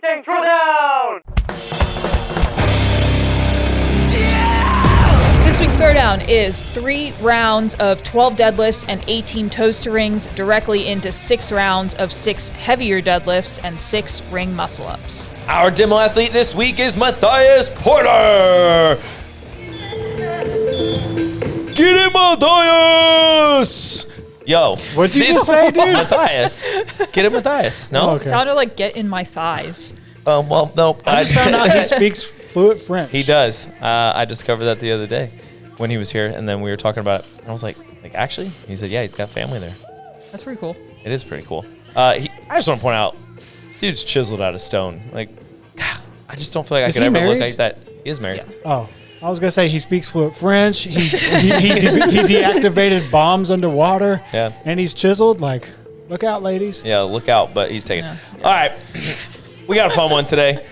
Throwdown! This week's Throwdown is 3 rounds of 12 deadlifts and 18 toes to rings directly into 6 rounds of 6 heavier deadlifts and 6 ring muscle ups. Our demo athlete this week is Mathias Porter. Get him, Mathias! Yo. What'd you just say, dude? Matthias. Get him, Matthias. No? Okay. It sounded like get in my thighs. Well, no. I just found out he speaks fluent French. He does. I discovered that the other day when he was here, and then we were talking about it. And I was like, actually? He said, yeah, he's got family there. That's pretty cool. It is pretty cool. I just want to point out, dude's chiseled out of stone. Like, God, I just don't feel like I could ever look like that. He is married. Yeah. Oh, I was gonna say he speaks fluent French. He deactivated bombs underwater. Yeah. And he's chiseled. Like, look out, ladies. Yeah, look out, but he's taking it. Yeah. All right. We got a fun one today.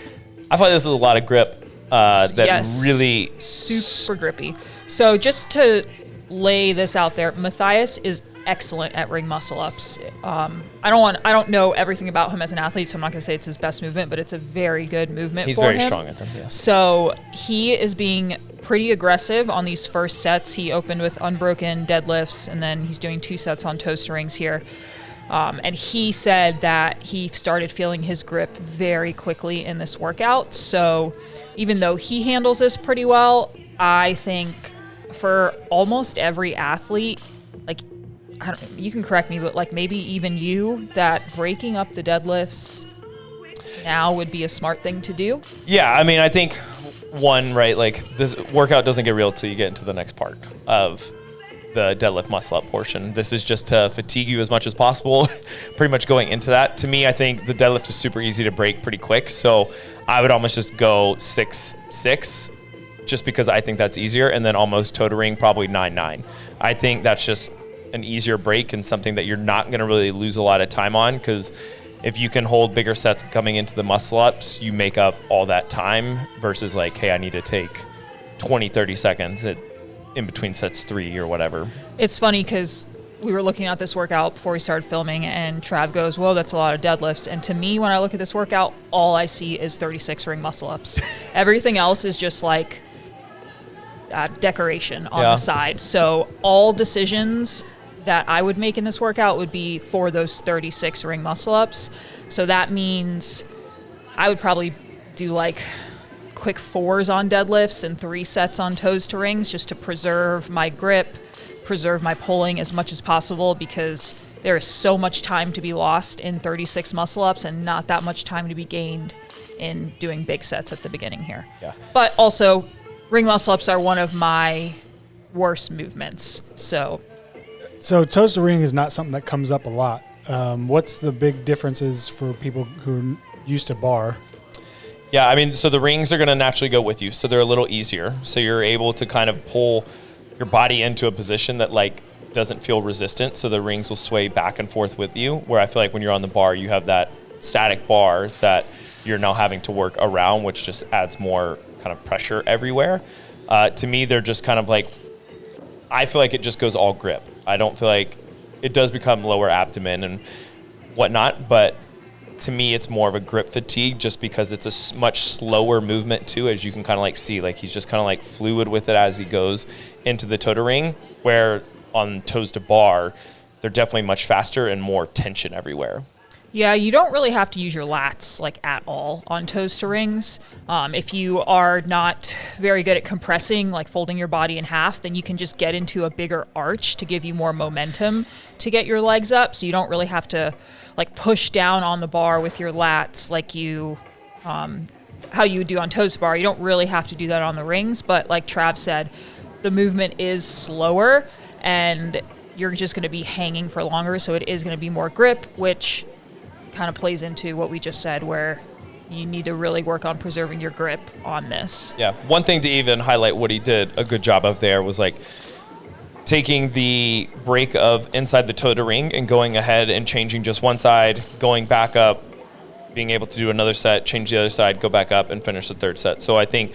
I thought this was a lot of grip that Yes. really... Super grippy. So just to lay this out there, Mathias is excellent at ring muscle ups. I don't know everything about him as an athlete, so I'm not going to say it's his best movement, but it's a very good movement He's for him. very strong at them, yes. So he is being pretty aggressive on these first sets. He opened with unbroken deadlifts, and then he's doing 2 sets on toes to rings here. And he said that he started feeling his grip very quickly in this workout. So even though he handles this pretty well, I think for almost every athlete, like, you can correct me, but like maybe even you, that breaking up the deadlifts now would be a smart thing to do. Yeah, I mean, I think one, right, like this workout doesn't get real till you get into the next part of the deadlift muscle up portion. This is just to fatigue you as much as possible, pretty much going into that. To me, I think the deadlift is super easy to break pretty quick, so I would almost just go 6-6, just because I think that's easier, and then almost toe to ring, probably 9-9. I think that's just an easier break and something that you're not going to really lose a lot of time on, because if you can hold bigger sets coming into the muscle ups, you make up all that time versus like, hey, I need to take 20-30 seconds in between sets 3 or whatever. It's funny because we were looking at this workout before we started filming, and Trav goes, whoa, that's a lot of deadlifts. And to me, when I look at this workout, all I see is 36 ring muscle ups. Everything else is just like decoration on the side. So all decisions that I would make in this workout would be for those 36 ring muscle ups. So that means I would probably do like quick 4s on deadlifts and 3 sets on toes to rings, just to preserve my grip, preserve my pulling as much as possible, because there is so much time to be lost in 36 muscle ups and not that much time to be gained in doing big sets at the beginning here. Yeah. But also, ring muscle ups are one of my worst movements. So toes to ring is not something that comes up a lot. What's the big differences for people who are used to bar? Yeah, I mean, so the rings are going to naturally go with you, so they're a little easier. So you're able to kind of pull your body into a position that like doesn't feel resistant, so the rings will sway back and forth with you, where I feel like when you're on the bar, you have that static bar that you're now having to work around, which just adds more kind of pressure everywhere. To me, they're just kind of like, I feel like it just goes all grip. I don't feel like it does become lower abdomen and whatnot, but to me, it's more of a grip fatigue just because it's a much slower movement too, as you can kind of like see, like he's just kind of like fluid with it as he goes into the toe to ring, where on toes to bar, they're definitely much faster and more tension everywhere. yeah, you don't really have to use your lats like at all on toes to rings. If you are not very good at compressing, like folding your body in half, then you can just get into a bigger arch to give you more momentum to get your legs up. So you don't really have to like push down on the bar with your lats like you, how you would do on toes to bar. You don't really have to do that on the rings, but like Trav said, the movement is slower and you're just going to be hanging for longer. So it is going to be more grip, which kind of plays into what we just said, where you need to really work on preserving your grip on this. Yeah, one thing to even highlight what he did a good job of there was like taking the break of inside the toe to ring and going ahead and changing just one side, going back up, being able to do another set, change the other side, go back up and finish the third set. So I think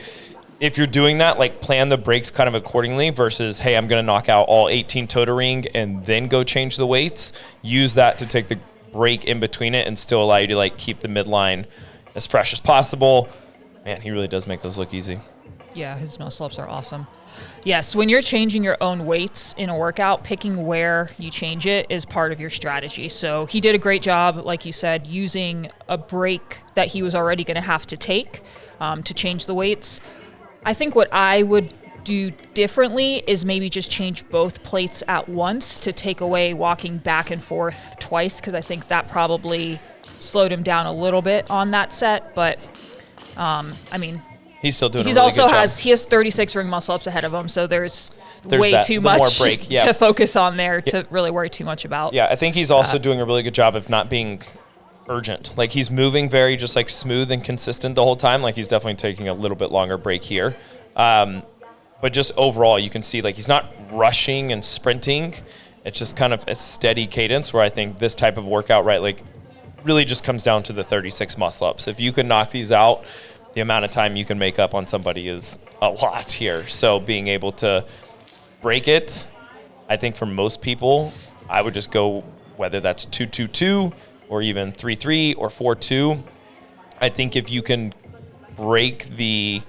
if you're doing that, like plan the breaks kind of accordingly versus, hey, I'm going to knock out all 18 toe to ring and then go change the weights. Use that to take the break in between it and still allow you to like keep the midline as fresh as possible. Man, he really does make those look easy. Yeah, his muscle-ups are awesome. Yes, when you're changing your own weights in a workout, picking where you change it is part of your strategy. So he did a great job, like you said, using a break that he was already going to have to take to change the weights. I think what I would do differently is maybe just change both plates at once to take away walking back and forth twice, because I think that probably slowed him down a little bit on that set. But, I mean... He's still doing. He a really good job. He has 36 ring muscle ups ahead of him, so there's way that, too the more much break, yeah. to focus on there to really worry too much about. Yeah, I think he's also doing a really good job of not being urgent. Like he's moving very just like smooth and consistent the whole time. Like he's definitely taking a little bit longer break here, but just overall you can see like he's not rushing and sprinting. It's just kind of a steady cadence where I think this type of workout, right, like really just comes down to the 36 muscle ups. If you can knock these out, the amount of time you can make up on somebody is a lot here. So being able to break it, I think for most people, I would just go whether that's 2-2-2 or even 3-3 or 4-2. I think if you can break the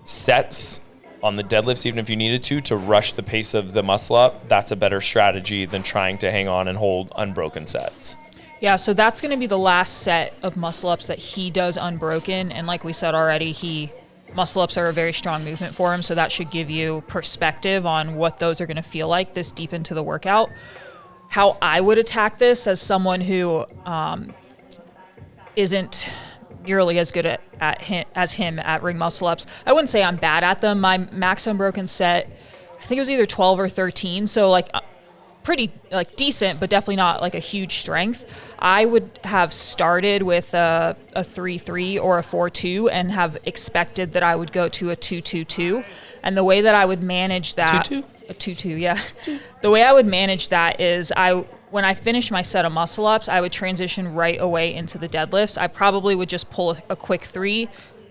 sets on the deadlifts, even if you needed to rush the pace of the muscle up, that's a better strategy than trying to hang on and hold unbroken sets. Yeah, so that's going to be the last set of muscle-ups that he does unbroken. And like we said already, muscle-ups are a very strong movement for him, so that should give you perspective on what those are going to feel like this deep into the workout. How I would attack this as someone who isn't nearly as good as him at ring muscle-ups. I wouldn't say I'm bad at them. My max unbroken set, I think it was either 12 or 13, so like pretty like decent, but definitely not like a huge strength. I would have started with a 3-3 or a 4-2 and have expected that I would go to a 2-2-2. And the way that I would manage that, 2-2? A 2-2, yeah. The way I would manage that is when I finish my set of muscle ups, I would transition right away into the deadlifts. I probably would just pull a quick 3,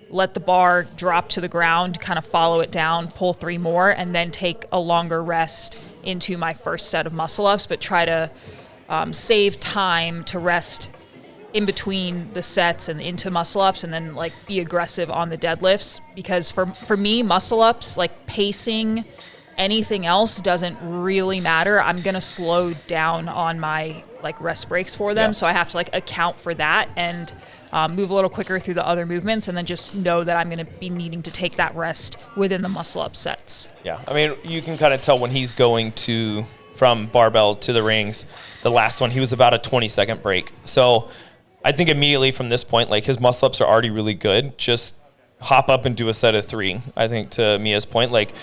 let the bar drop to the ground, kind of follow it down, pull 3 more, and then take a longer rest into my first set of muscle ups, but try to save time to rest in between the sets and into muscle ups, and then like be aggressive on the deadlifts. Because for me, muscle ups, like pacing, anything else doesn't really matter. I'm gonna slow down on my like rest breaks for them, so I have to like account for that and move a little quicker through the other movements, and then just know that I'm going to be needing to take that rest within the muscle up sets. Yeah, I mean, you can kind of tell when he's going from barbell to the rings. The last one, he was about a 20-second break. So I think immediately from this point, like his muscle ups are already really good. Just hop up and do a set of 3. I think to Mia's point, like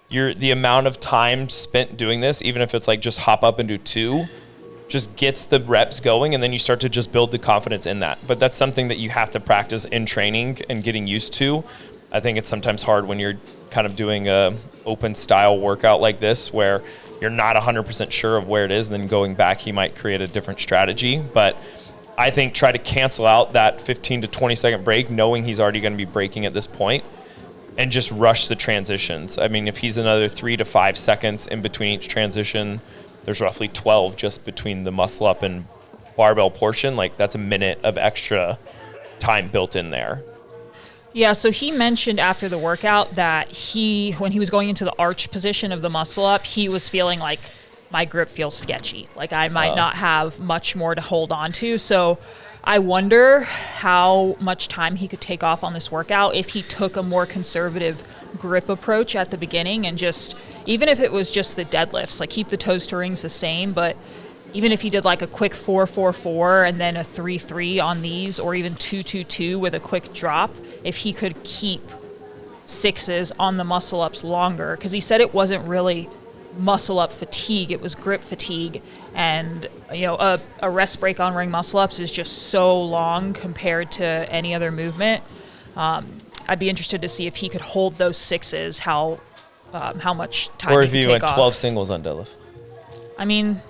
the amount of time spent doing this, even if it's like just hop up and do 2, just gets the reps going, and then you start to just build the confidence in that. But that's something that you have to practice in training and getting used to. I think it's sometimes hard when you're kind of doing a open style workout like this where you're not 100% sure of where it is, and then going back, he might create a different strategy. But I think try to cancel out that 15 to 20 second break, knowing he's already going to be breaking at this point, and just rush the transitions. I mean, if he's another 3 to 5 seconds in between each transition, there's roughly 12 just between the muscle up and barbell portion. Like that's a minute of extra time built in there. Yeah, so he mentioned after the workout that when he was going into the arch position of the muscle up, he was feeling like my grip feels sketchy. Like I might not have much more to hold on to. So I wonder how much time he could take off on this workout if he took a more conservative grip approach at the beginning, and just, even if it was just the deadlifts, like keep the toes to rings the same, but even if he did like a quick 4-4-4 and then a 3-3 on these, or even 2-2-2 with a quick drop, if he could keep 6s on the muscle ups longer, because he said it wasn't really muscle up fatigue, it was grip fatigue. And a rest break on ring muscle ups is just so long compared to any other movement. I'd be interested to see if he could hold those 6s, how much time or he if could you take went off. 12 singles on deadlift. I mean,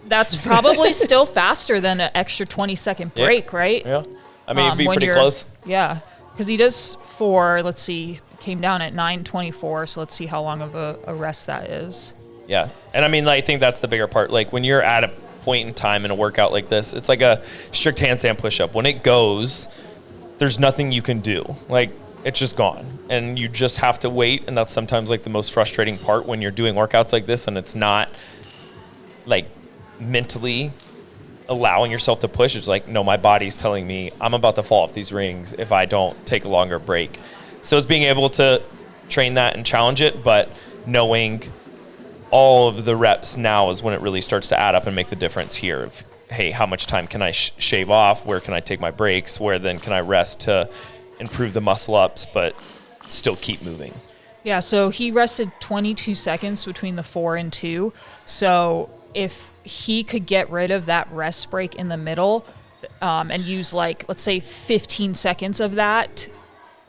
that's probably still faster than an extra 20-second break, right? Yeah. I mean, it'd be pretty close. Yeah, because he does let's see, came down at 9:24, so let's see how long of a rest that is. Yeah, and I mean, I think that's the bigger part. Like when you're at a point in time in a workout like this, it's like a strict handstand push-up. When it goes, there's nothing you can do. Like, it's just gone. And you just have to wait. And that's sometimes like the most frustrating part when you're doing workouts like this and it's not like mentally allowing yourself to push. It's like, no, my body's telling me I'm about to fall off these rings if I don't take a longer break. So it's being able to train that and challenge it, but knowing all of the reps now is when it really starts to add up and make the difference here of, hey, how much time can I shave off? Where can I take my breaks? Where then can I rest to improve the muscle ups, but still keep moving? Yeah, so he rested 22 seconds between the 4 and 2. So if he could get rid of that rest break in the middle and use, like, let's say 15 seconds of that,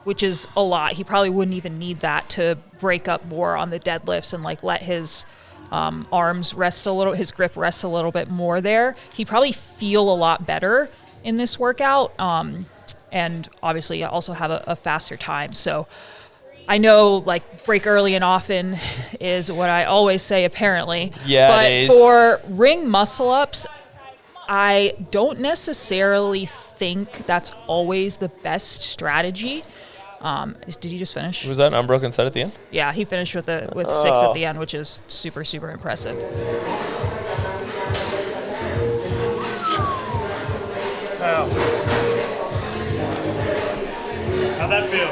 which is a lot, he probably wouldn't even need that to break up more on the deadlifts and like let his arms rest a little, his grip rest a little bit more there. He'd probably feel a lot better in this workout, and obviously also have a faster time. So I know, like, break early and often is what I always say, apparently. Yeah, but it is. For ring muscle ups, I don't necessarily think that's always the best strategy. Did he just finish? Was that an unbroken set at the end? Yeah, he finished with 6 at the end, which is super, super impressive. Wow. How'd that feel?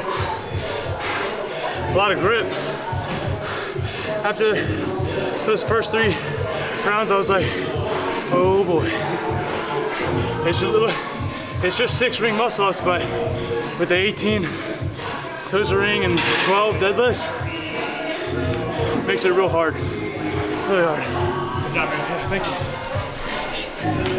A lot of grip. After those first 3 rounds, I was like, oh boy. It's just 6 ring muscle ups, but with the 18 toes to ring and 12 deadlifts, makes it real hard. Really hard. Good job, man. Yeah, thank you.